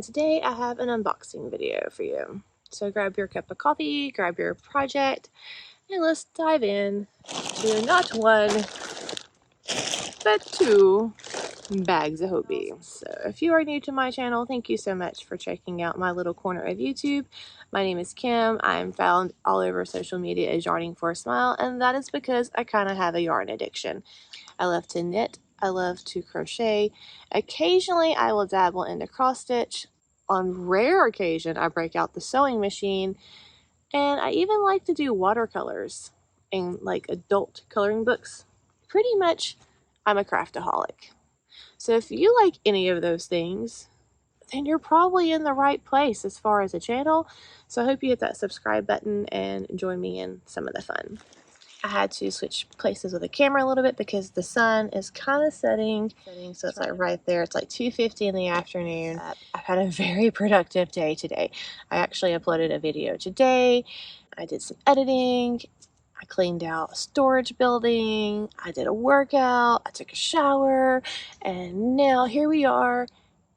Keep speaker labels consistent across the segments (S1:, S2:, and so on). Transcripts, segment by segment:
S1: and today I have an unboxing video for you. So grab your cup of coffee, grab your project, and let's dive in to not one, but two bags of Hobbii. So if you are new to my channel, thank you so much for checking out my little corner of YouTube. My name is Kim. I'm found all over social media as Yarning for a Smile, and that is because I kind of have a yarn addiction. I love to knit. I love to crochet. Occasionally I will dabble into cross stitch. On rare occasion I break out the sewing machine, and I even like to do watercolors and like adult coloring books. Pretty much I'm a craftaholic. So if you like any of those things, then you're probably in the right place as far as a channel. So I hope you hit that subscribe button and join me in some of the fun. I had to switch places with the camera a little bit because the sun is kind of setting, so it's like right there. It's like 2:50 in the afternoon. I've had a very productive day today. I actually uploaded a video today. I did some editing. I cleaned out a storage building. I did a workout. I took a shower, and now here we are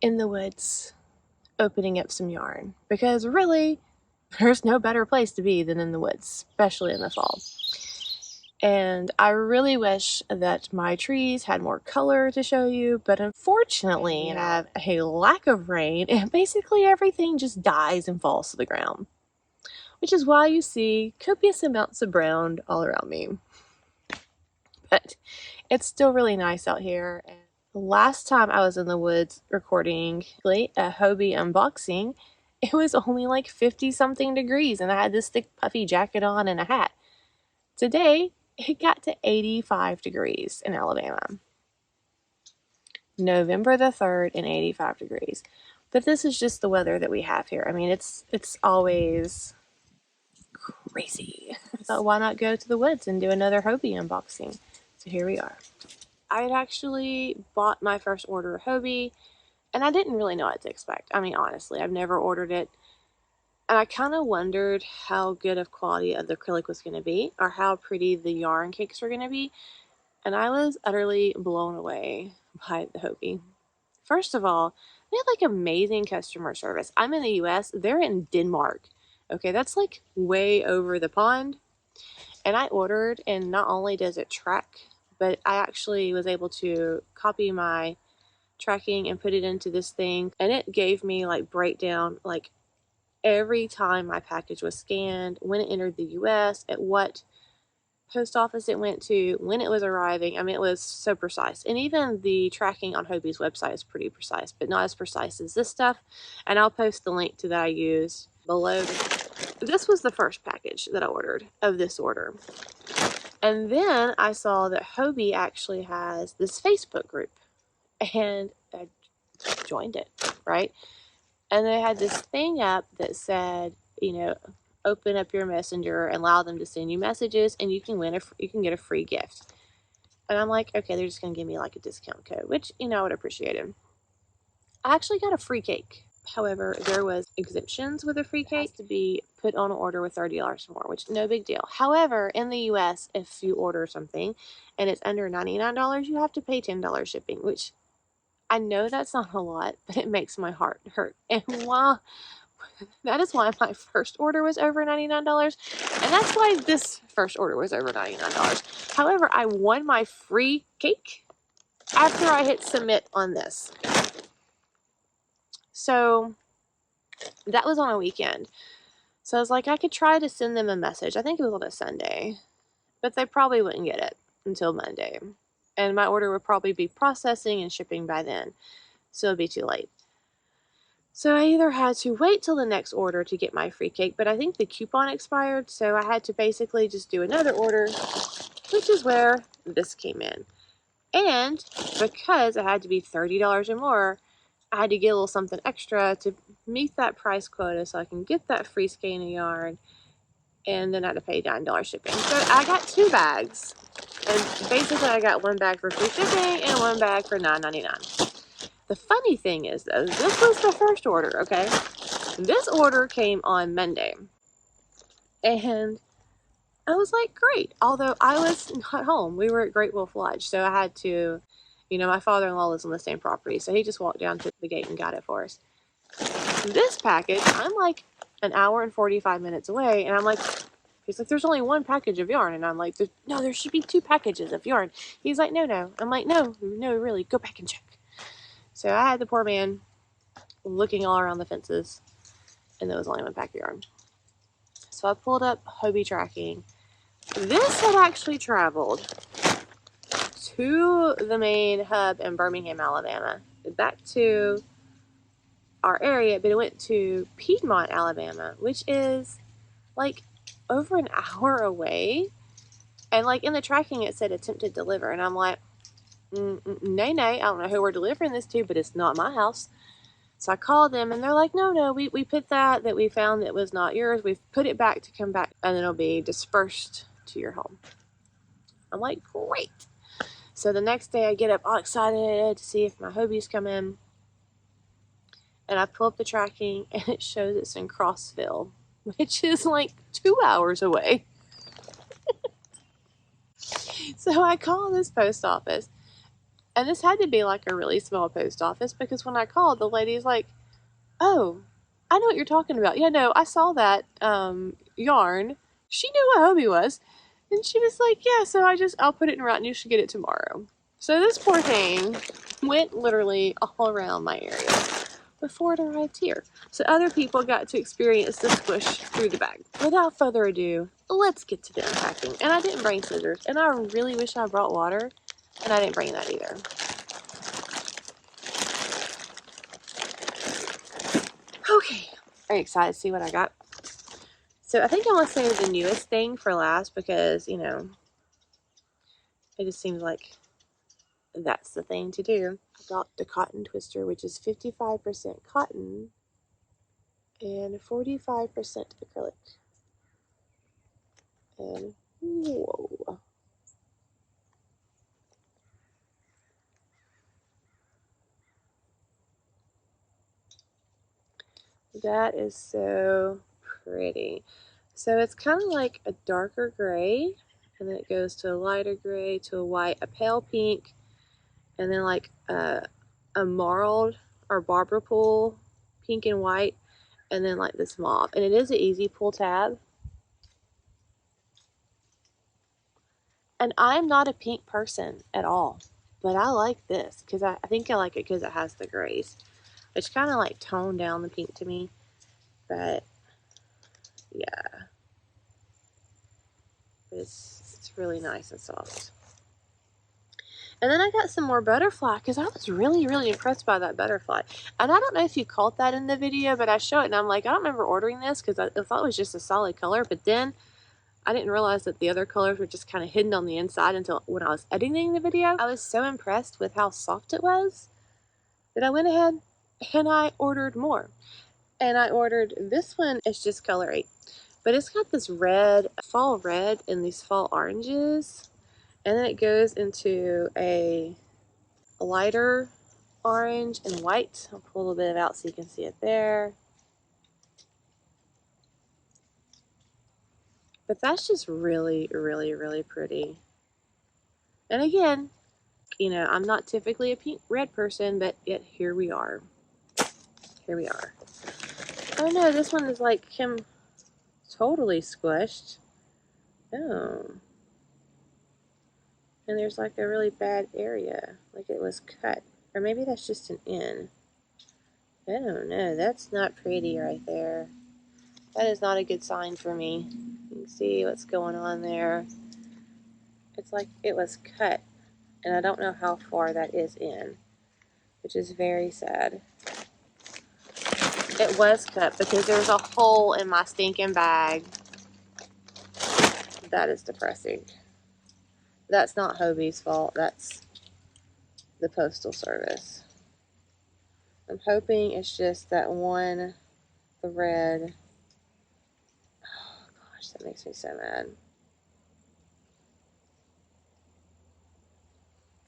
S1: in the woods opening up some yarn, because really there's no better place to be than in the woods, especially in the fall. And I really wish that my trees had more color to show you, but unfortunately I have a lack of rain and basically everything just dies and falls to the ground, which is why you see copious amounts of brown all around me. But it's still really nice out here. And the last time I was in the woods recording a Hobbii unboxing, it was only like 50 something degrees and I had this thick puffy jacket on and a hat. Today it got to 85 degrees in Alabama. November the 3rd and 85 degrees. But this is just the weather that we have here. I mean, it's always crazy. So why not go to the woods and do another Hobbii unboxing? So here we are. I had actually bought my first order of Hobbii, and I didn't really know what to expect. I mean, honestly, I've never ordered it. And I kind of wondered how good of quality of the acrylic was going to be, or how pretty the yarn cakes were going to be. And I was utterly blown away by the Hobbii. First of all, they have like amazing customer service. I'm in the US, they're in Denmark. Okay, that's like way over the pond. And I ordered, and not only does it track, but I actually was able to copy my tracking and put it into this thing. And it gave me like breakdown, like every time my package was scanned, when it entered the US, at what post office it went to, when it was arriving. I mean, it was so precise. And even the tracking on Hobbii's website is pretty precise, but not as precise as this stuff. And I'll post the link to that I used below. This was the first package that I ordered of this order. And then I saw that Hobbii actually has this Facebook group, and I joined it, right? And they had this thing up that said, you know, open up your messenger and allow them to send you messages, and you can win you can get a free gift. And I'm like, okay, they're just gonna give me like a discount code, which, you know, I would appreciate it. I actually got a free cake. However, there was exemptions with a free cake. It has to be put on an order with $30 or more, which no big deal. However, in the US, if you order something and it's under $99, you have to pay $10 shipping, which I know that's not a lot, but it makes my heart hurt. And that is why my first order was over $99, and that's why this first order was over $99. However, I won my free cake after I hit submit on this. So that was on a weekend. So I was like, I could try to send them a message. I think it was on a Sunday, but they probably wouldn't get it until Monday. And my order would probably be processing and shipping by then, so it'd be too late. So I either had to wait till the next order to get my free cake, but I think the coupon expired, so I had to basically just do another order, which is where this came in. And because it had to be $30 or more, I had to get a little something extra to meet that price quota so I can get that free skein of yarn, and then I had to pay $9 shipping. So I got 2 bags. And basically I got 1 bag for free shipping and 1 bag for $9.99. The funny thing is, though, this was the first order, okay? This order came on Monday. And I was like, great. Although I was not home. We were at Great Wolf Lodge, so I had to, you know, my father-in-law lives on the same property, so he just walked down to the gate and got it for us. This package, I'm like an hour and 45 minutes away, and I'm like, he's like, there's only one package of yarn. And I'm like, no, there should be 2 packages of yarn. He's like, no. I'm like, no, really, go back and check. So I had the poor man looking all around the fences, and there was only 1 pack of yarn. So I pulled up Hobbii tracking. This had actually traveled to the main hub in Birmingham, Alabama, back to our area, but it went to Piedmont, Alabama, which is like over an hour away. And like in the tracking, it said attempted deliver, and I'm like, nay, I don't know who we're delivering this to, but it's not my house. So I called them, and they're like, no, we put that we found that was not yours. We've put it back to come back, and it'll be dispersed to your home. I'm like, great. So the next day I get up all excited to see if my Hobbies come in, and I pull up the tracking, and it shows it's in Crossville, which is like 2 hours away. So I call this post office, and this had to be like a really small post office, because when I called, the lady's like, oh, I know what you're talking about. Yeah, no, I saw that yarn. She knew what Hobbii was. And she was like, yeah, so I'll put it in route and you should get it tomorrow. So this poor thing went literally all around my area before it arrived here. So other people got to experience the squish through the bag. Without further ado, let's get to the unpacking. And I didn't bring scissors, and I really wish I brought water, and I didn't bring that either. Okay, very excited to see what I got. So I think I'm going to save the newest thing for last, because, you know, it just seems like that's the thing to do. I got the cotton twister, which is 55% cotton and 45% acrylic. And whoa. That is so pretty. So it's kind of like a darker gray, and then it goes to a lighter gray, to a white, a pale pink, and then like a marled or Barbara Pool, pink and white, and then like this mauve. And it is an easy pull tab. And I'm not a pink person at all, but I like this because I think I like it because it has the grays, which kind of like toned down the pink to me. But yeah, it's really nice and soft. And then I got some more butterfly, because I was really impressed by that butterfly. And I don't know if you caught that in the video, but I show it and I'm like, I don't remember ordering this because I thought it was just a solid color. But then I didn't realize that the other colors were just kind of hidden on the inside until when I was editing the video. I was so impressed with how soft it was that I went ahead and I ordered more. And I ordered this one. It's just color 8. But it's got this red, fall red, and these fall oranges. And then it goes into a lighter orange and white. I'll pull a little bit of it out so you can see it there. But that's just really pretty. And again, you know, I'm not typically a pink red person, but yet here we are. Here we are. Oh no, this one is like totally squished. Oh. And there's like a really bad area, like it was cut. Or maybe that's just an N. I don't know. That's not pretty right there. That is not a good sign for me. You can see what's going on there. It's like it was cut, and I don't know how far that is in, which is very sad. It was cut because there's a hole in my stinking bag. That is depressing. That's not Hobbie's fault. That's the Postal Service. I'm hoping it's just that one thread. Oh gosh, that makes me so mad.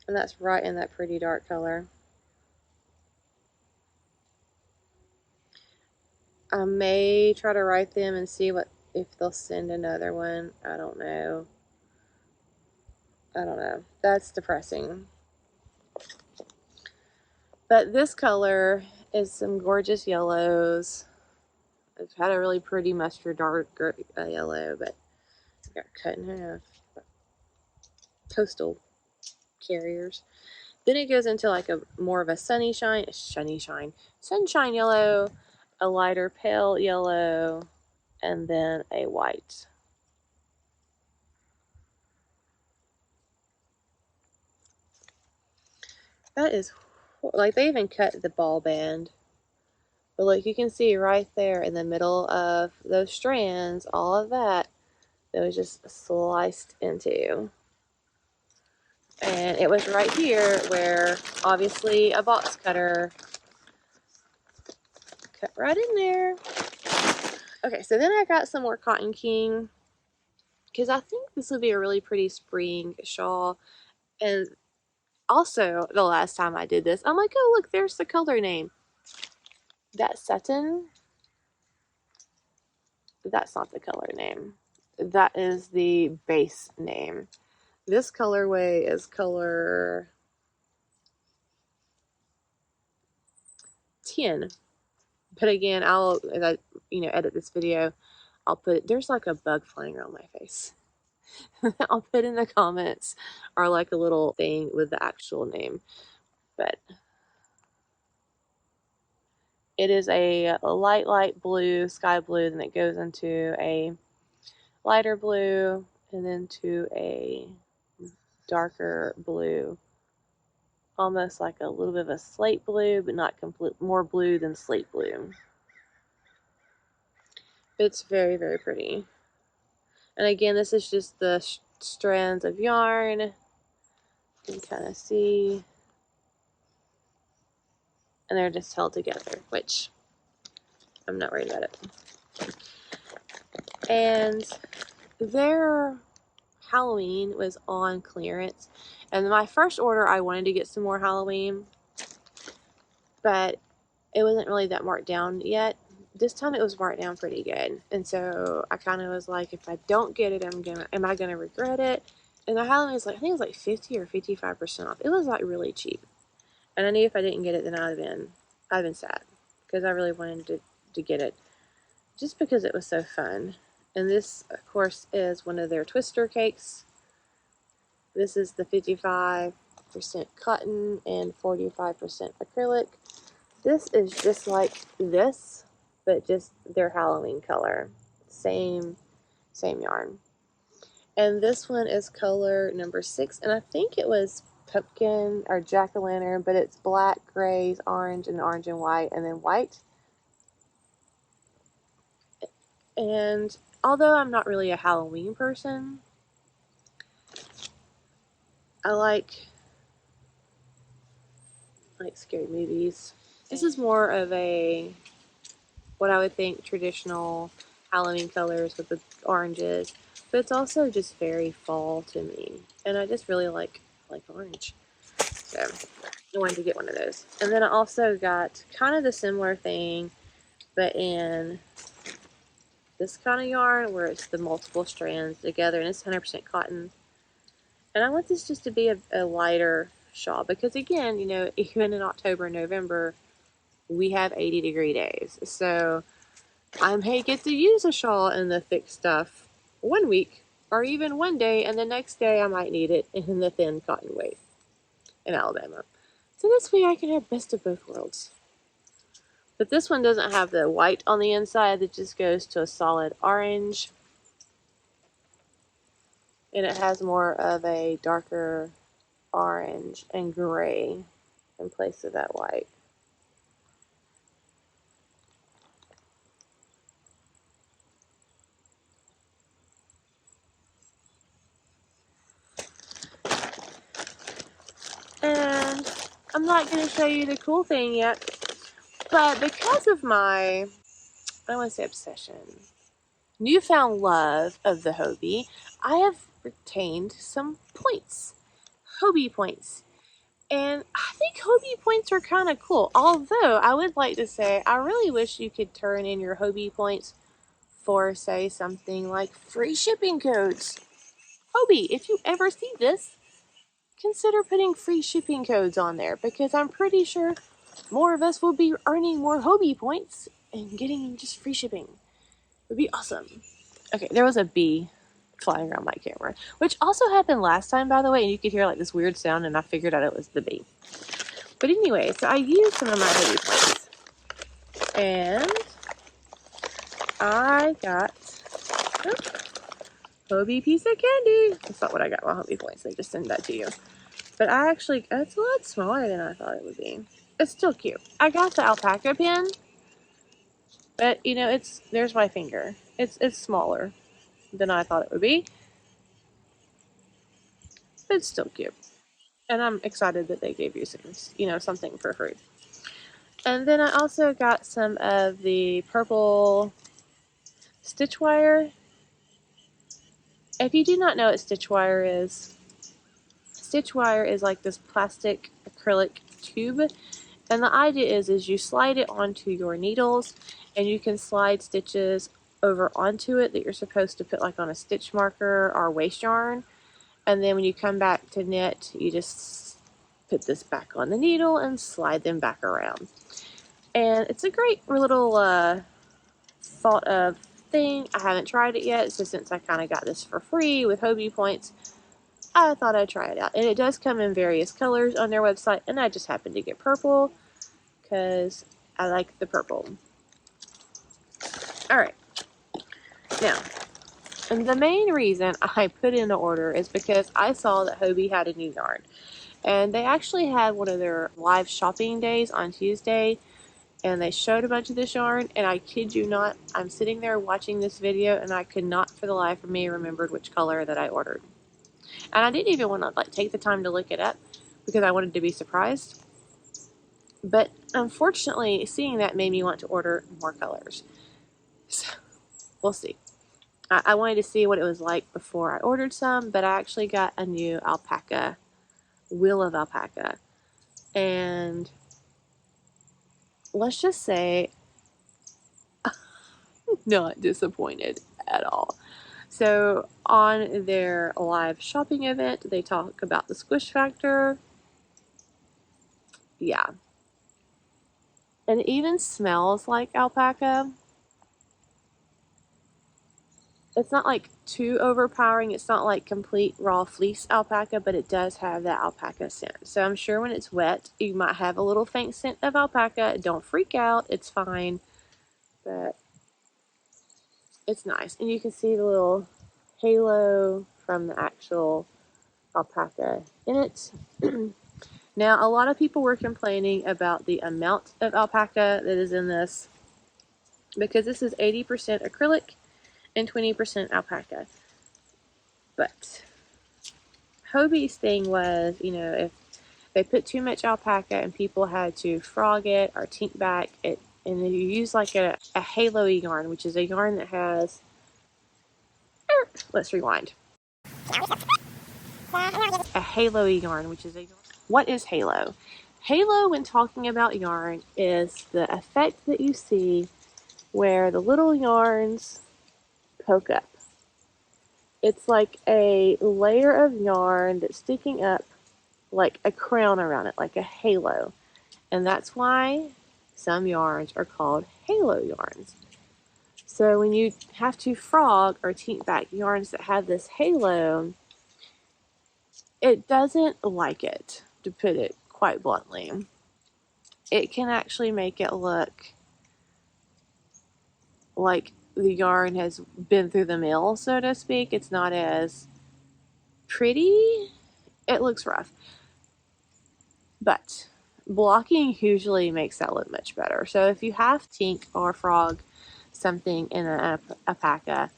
S1: And that's right in that pretty dark color. I may try to write them and see if they'll send another one. I don't know. That's depressing. But this color is some gorgeous yellows. I've had a really pretty mustard dark yellow, but I got cut in half. Postal carriers. Then it goes into like a more of a sunshine yellow, a lighter pale yellow, and then a white. That is, like, they even cut the ball band. But look, you can see right there in the middle of those strands, all of that was just sliced into. And it was right here where, obviously, a box cutter cut right in there. Okay, so then I got some more Cotton King, because I think this would be a really pretty spring shawl. And also, the last time I did this, I'm like, oh, look, there's the color name. That satin, that's not the color name. That is the base name. This colorway is color 10. But again, I'll, as I, edit this video, I'll put, there's like a bug flying around my face. I'll put in the comments, or like a little thing with the actual name. But it is a light blue, sky blue, then it goes into a lighter blue, and then to a darker blue. Almost like a little bit of a slate blue, but not complete, more blue than slate blue. It's very, very pretty. And again, this is just the strands of yarn. You can kind of see. And they're just held together, which I'm not worried about it. And their Halloween was on clearance. And my first order, I wanted to get some more Halloween, but it wasn't really that marked down yet. This time it was marked down pretty good. And so I kind of was like, if I don't get it, am I gonna regret it? And the Halloween was like, I think it was like 50 or 55% off. It was like really cheap. And I knew if I didn't get it, then I'd been sad, because I really wanted to get it just because it was so fun. And this, of course, is one of their twister cakes. This is the 55% cotton and 45% acrylic. This is just like this, but just their Halloween color. Same yarn. And this one is color number 6, and I think it was pumpkin or jack-o'-lantern, but it's black, grays, orange and white, and then white. And although I'm not really a Halloween person, I like scary movies. This is more of a, what I would think, traditional Halloween colors with the oranges, but it's also just very fall to me, and I just really like orange. So I wanted to get one of those. And then I also got kind of the similar thing, but in this kind of yarn where it's the multiple strands together, and it's 100% cotton. And I want this just to be a lighter shawl, because again, even in October and November, we have 80-degree days. So I may get to use a shawl in the thick stuff one week, or even one day, and the next day I might need it in the thin cotton weight in Alabama. So this way I can have best of both worlds. But this one doesn't have the white on the inside. It just goes to a solid orange. And it has more of a darker orange and gray in place of that white. And I'm not going to show you the cool thing yet, but because of my, I don't want to say obsession, newfound love of the Hobbii, I have retained some points, Hobbii points. And I think Hobbii points are kind of cool. Although I would like to say, I really wish you could turn in your Hobbii points for, say, something like free shipping codes. Hobbii, if you ever see this, consider putting free shipping codes on there, because I'm pretty sure more of us will be earning more Hobbii points and getting just free shipping. It would be awesome. Okay, there was a bee flying around my camera, which also happened last time, by the way, and you could hear like this weird sound, and I figured out it was the bee. But anyway, so I used some of my Hobbii points, and I got Hobbii piece of candy. That's not what I got my Hobbii points. They just send that to you. But I actually, it's a lot smaller than I thought it would be. It's still cute. I got the alpaca pin, but you know, there's my finger. It's smaller than I thought it would be, but it's still cute. And I'm excited that they gave you some, you know, something for free. And then I also got some of the purple stitch wire. If you do not know what stitch wire is like this plastic acrylic tube. And the idea is you slide it onto your needles, and you can slide stitches over onto it that you're supposed to put like on a stitch marker or waste yarn. And then when you come back to knit, you just put this back on the needle and slide them back around. And it's a great little thought of thing. I haven't tried it yet, so since I kind of got this for free with Hobbii points, I thought I'd try it out. And it does come in various colors on their website, and I just happened to get purple because I like the purple. Alright, now, and the main reason I put in the order is because I saw that Hobbii had a new yarn. And they actually had one of their live shopping days on Tuesday, and they showed a bunch of this yarn, and I kid you not, I'm sitting there watching this video, and I could not for the life of me remember which color that I ordered. And I didn't even want to like take the time to look it up because I wanted to be surprised. But unfortunately, seeing that made me want to order more colors. So, we'll see. I wanted to see what it was like before I ordered some, but I actually got a new alpaca, wheel of alpaca. And let's just say, not disappointed at all. So on their live shopping event, they talk about the squish factor. Yeah. And it even smells like alpaca. It's not like too overpowering. It's not like complete raw fleece alpaca, but it does have that alpaca scent. So I'm sure when it's wet, you might have a little faint scent of alpaca. Don't freak out. It's fine. But it's nice. And you can see the little halo from the actual alpaca in it. Now, a lot of people were complaining about the amount of alpaca that is in this because this is 80% acrylic and 20% alpaca. But Hobbie's thing was, you know, if they put too much alpaca and people had to frog it or tink back it, and then you use like a halo yarn, which is a yarn that has, let's rewind. A halo yarn, which is a, what is halo? Halo, when talking about yarn, is the effect that you see where the little yarns poke up. It's like a layer of yarn that's sticking up like a crown around it, like a halo. And that's why some yarns are called halo yarns. So when you have to frog or tink back yarns that have this halo, it doesn't like it, to put it quite bluntly. It can actually make it look like the yarn has been through the mill, so to speak. It's not as pretty. It looks rough. But blocking usually makes that look much better. So if you have tink or frog something in an alpaca,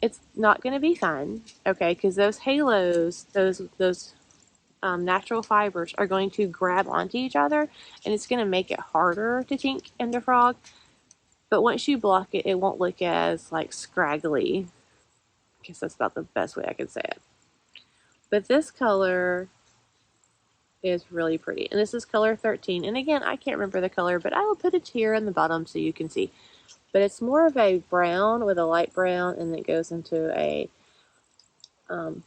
S1: it's not going to be fun, okay? Because those halos, those natural fibers are going to grab onto each other, and it's going to make it harder to tink and to frog. But once you block it, it won't look as like scraggly. I guess that's about the best way I could say it. But this color is really pretty, and this is color 13. And again, I can't remember the color, but I will put it here in the bottom so you can see. But it's more of a brown with a light brown, and it goes into a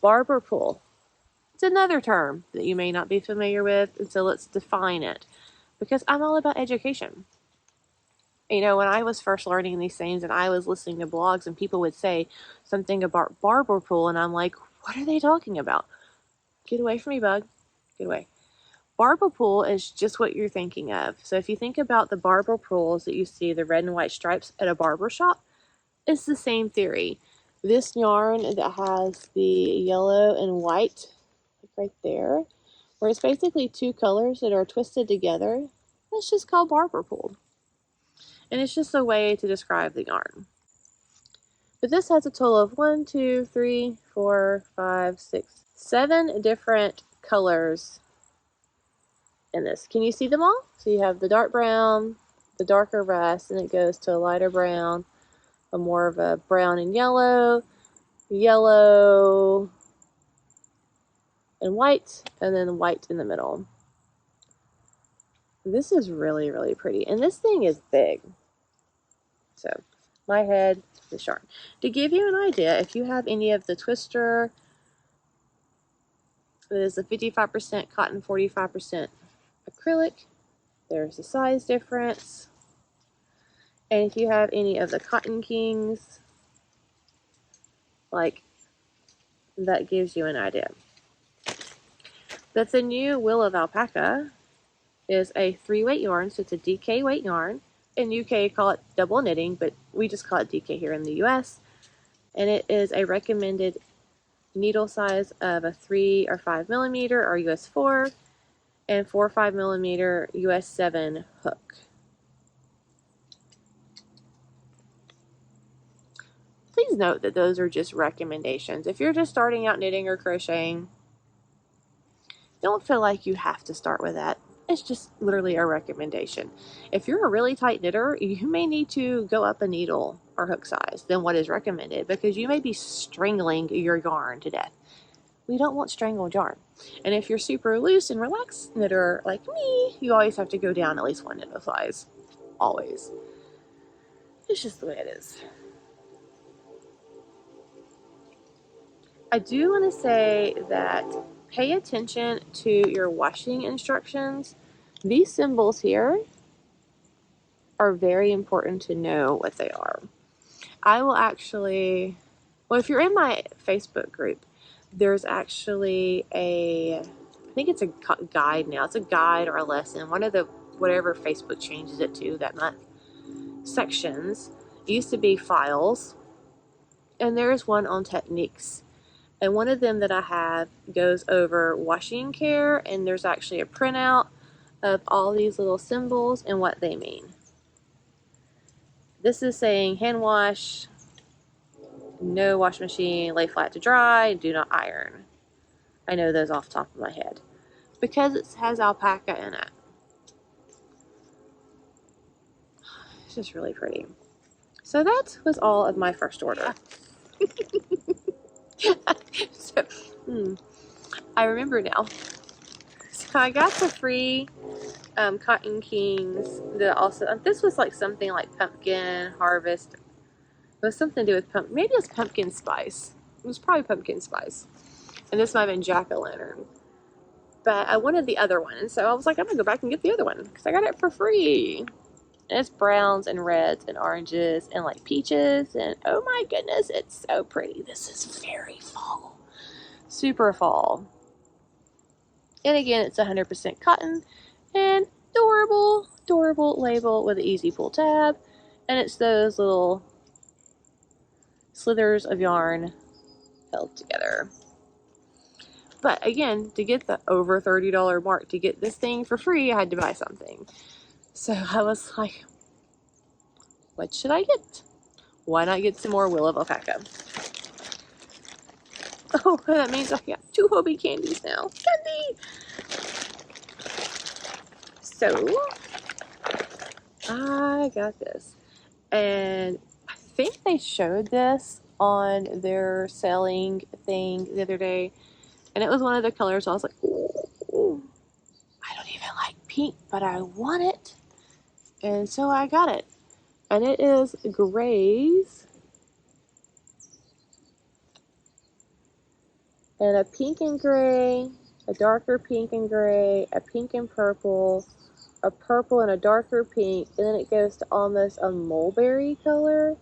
S1: barber pole. It's another term that you may not be familiar with, and so let's define it. because I'm all about education. You know, when I was first learning these things and I was listening to blogs and people would say something about barber pool, and I'm like, what are they talking about? Get away from me, bug. Get away. Barber pool is just what you're thinking of. So if you think about the barber pools that you see, the red and white stripes at a barber shop, it's the same theory. This yarn that has the yellow and white, like right there, where it's basically two colors that are twisted together, that's just called barber pool. And it's just a way to describe the yarn. But this has a total of 1, 2, 3, 4, 5, 6, 7 different colors in this. Can you see them all? So you have the dark brown, the darker rust, and it goes to a lighter brown, a more of a brown and yellow, yellow and white, and then white in the middle. This is really, really pretty. And this thing is big. So, my head, this yarn. To give you an idea, if you have any of the twister, it is a 55% cotton, 45% acrylic. There's a size difference. And if you have any of the Cotton Kings, like, that gives you an idea. But the new Will of Alpaca is a 3-weight yarn, so it's a DK weight yarn. In UK, call it double knitting, but we just call it DK here in the US. And it is a recommended needle size of a 3 or 5 millimeter or US 4, and 4 or 5 millimeter US 7 hook. Please note that those are just recommendations. If you're just starting out knitting or crocheting, don't feel like you have to start with that. It's just literally a recommendation. If you're a really tight knitter, you may need to go up a needle or hook size than what is recommended, because you may be strangling your yarn to death. We don't want strangled yarn. And if you're super loose and relaxed knitter like me, you always have to go down at least 1 needle size. Always. It's just the way it is. I do want to say that pay attention to your washing instructions. These symbols here are very important to know what they are. I will actually, well, if you're in my Facebook group, there's actually I think it's a guide now. It's a guide or a lesson. One of the, whatever Facebook changes it to that month, sections. It used to be files. And there's one on techniques. And one of them that I have goes over washing care, and there's actually a printout of all these little symbols and what they mean. This is saying hand wash, no wash machine, lay flat to dry, do not iron. I know those off the top of my head because it has alpaca in it. It's just really pretty. So that was all of my first order. So, I remember now. So I got the free Cotton Kings. That also, this was like something like pumpkin harvest. It was something to do with pumpkin. Maybe it was pumpkin spice. It was probably pumpkin spice. And this might have been jack-o'-lantern. But I wanted the other one, and so I was like, I'm gonna go back and get the other one because I got it for free. And it's browns and reds and oranges and like peaches, and oh my goodness, it's so pretty. This is very fall. Super fall. And again, it's 100% cotton and adorable, adorable label with an easy pull tab. And it's those little slithers of yarn held together. But again, to get the over $30 mark, to get this thing for free, I had to buy something. So I was like, what should I get? Why not get some more Will of Alpaca? Oh, that means I got 2 Hobbii candies now. Candy! So, I got this. And I think they showed this on their selling thing the other day. And it was one of the colors. So I was like, ooh, I don't even like pink, but I want it. And so I got it. And it is grays. And a pink and gray, a darker pink and gray, a pink and purple, a purple and a darker pink, and then it goes to almost a mulberry color.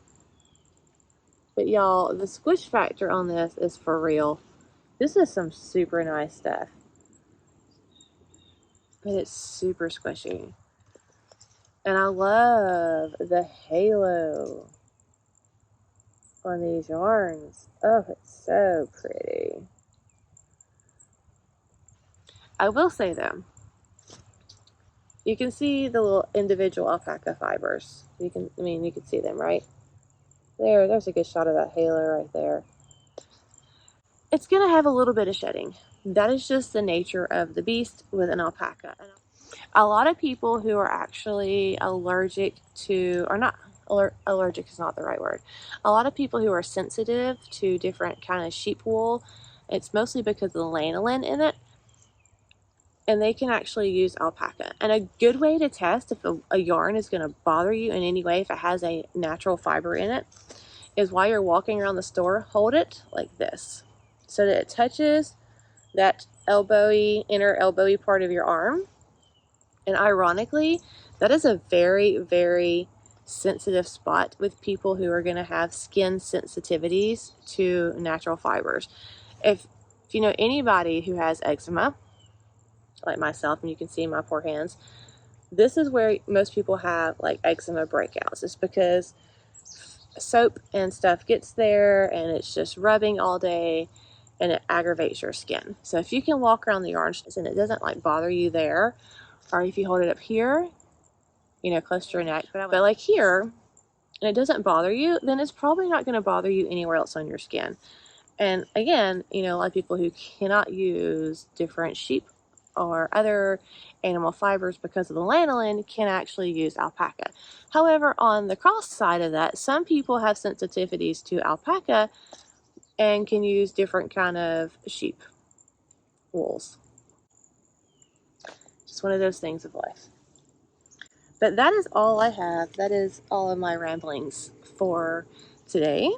S1: But y'all, the squish factor on this is for real. This is some super nice stuff. But it's super squishy. And I love the halo on these yarns. Oh, it's so pretty. I will say though, you can see the little individual alpaca fibers. You can see them, right? There's a good shot of that halo right there. It's gonna have a little bit of shedding. That is just the nature of the beast with an alpaca. A lot of people who are actually allergic to, or not, allergic is not the right word. A lot of people who are sensitive to different kind of sheep wool, it's mostly because of the lanolin in it, and they can actually use alpaca. And a good way to test if a yarn is going to bother you in any way, if it has a natural fiber in it, is while you're walking around the store, hold it like this so that it touches that elbowy, inner elbowy part of your arm. And ironically, that is a very, very sensitive spot with people who are going to have skin sensitivities to natural fibers. If you know anybody who has eczema, like myself, and you can see my poor hands, this is where most people have like eczema breakouts. It's because soap and stuff gets there and it's just rubbing all day and it aggravates your skin. So if you can walk around the yarn and it doesn't like bother you there, or if you hold it up here, you know, close to your neck, but like here, and it doesn't bother you, then it's probably not going to bother you anywhere else on your skin. And again, you know, a lot of people who cannot use different sheep or other animal fibers because of the lanolin can actually use alpaca. However, on the cross side of that, some people have sensitivities to alpaca and can use different kind of sheep wools. Just one of those things of life. But that is all I have. That is all of my ramblings for today.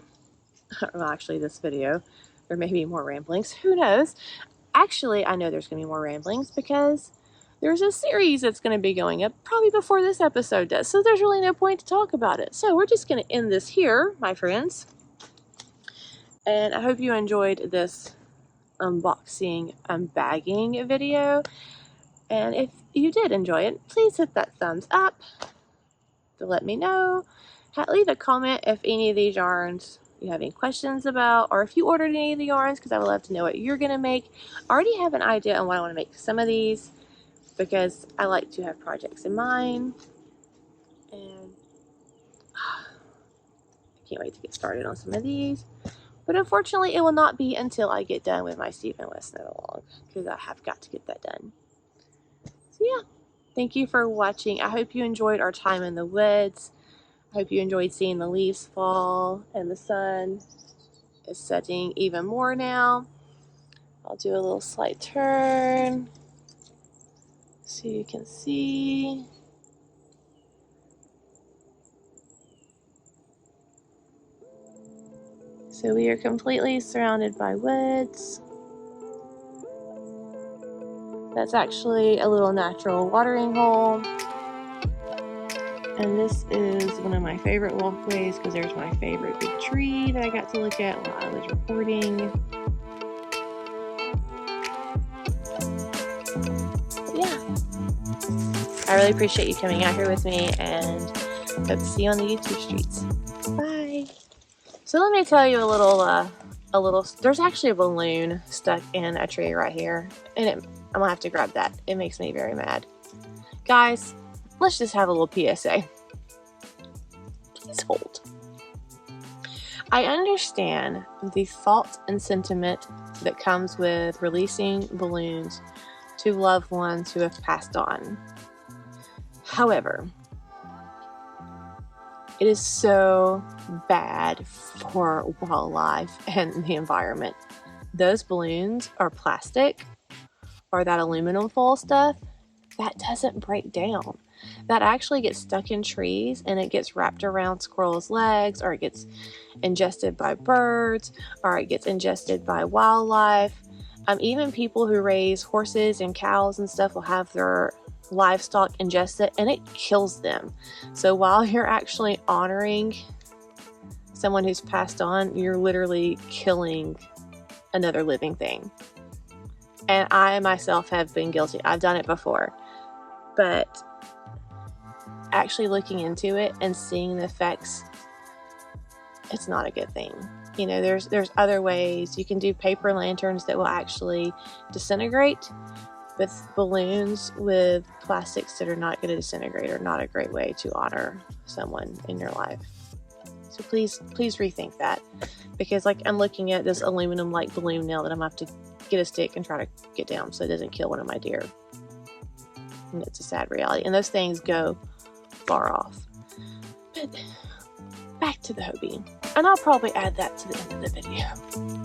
S1: Well, actually, this video. There may be more ramblings. Who knows? Actually, I know there's going to be more ramblings because there's a series that's going to be going up probably before this episode does. So there's really no point to talk about it. So we're just going to end this here, my friends. And I hope you enjoyed this unboxing, unbagging video. And if you did enjoy it, please hit that thumbs up to let me know. Leave a comment if any of these yarns you have any questions about, or if you ordered any of the yarns, because I would love to know what you're going to make. I already have an idea on what I want to make some of these, because I like to have projects in mind. And I can't wait to get started on some of these. But unfortunately, it will not be until I get done with my Stephen West log, because I have got to get that done. So yeah, thank you for watching. I hope you enjoyed our time in the woods. I hope you enjoyed seeing the leaves fall and the sun is setting even more now. I'll do a little slight turn so you can see. So we are completely surrounded by woods. That's actually a little natural watering hole. And this is one of my favorite walkways because there's my favorite big tree that I got to look at while I was recording. Yeah. I really appreciate you coming out here with me, and hope to see you on the YouTube streets. Bye. So let me tell you a little, there's actually a balloon stuck in a tree right here, and I'm gonna have to grab that. It makes me very mad. Guys, let's just have a little PSA. Please hold. I understand the thought and sentiment that comes with releasing balloons to loved ones who have passed on. However, it is so bad for wildlife and the environment. Those balloons are plastic, or that aluminum foil stuff, that doesn't break down. That actually gets stuck in trees and it gets wrapped around squirrels' legs, or it gets ingested by birds, or it gets ingested by wildlife. Even people who raise horses and cows and stuff will have their livestock ingest it and it kills them. So while you're actually honoring someone who's passed on, you're literally killing another living thing. And I myself have been guilty. I've done it before. But actually looking into it and seeing the effects, it's not a good thing. You know, there's other ways. You can do paper lanterns that will actually disintegrate, but balloons with plastics that are not going to disintegrate are not a great way to honor someone in your life. So please rethink that, because like I'm looking at this aluminum like balloon now that I'm going to have to get a stick and try to get down so it doesn't kill one of my deer. And it's a sad reality. And those things go far off. But back to the Hobbii. And I'll probably add that to the end of the video.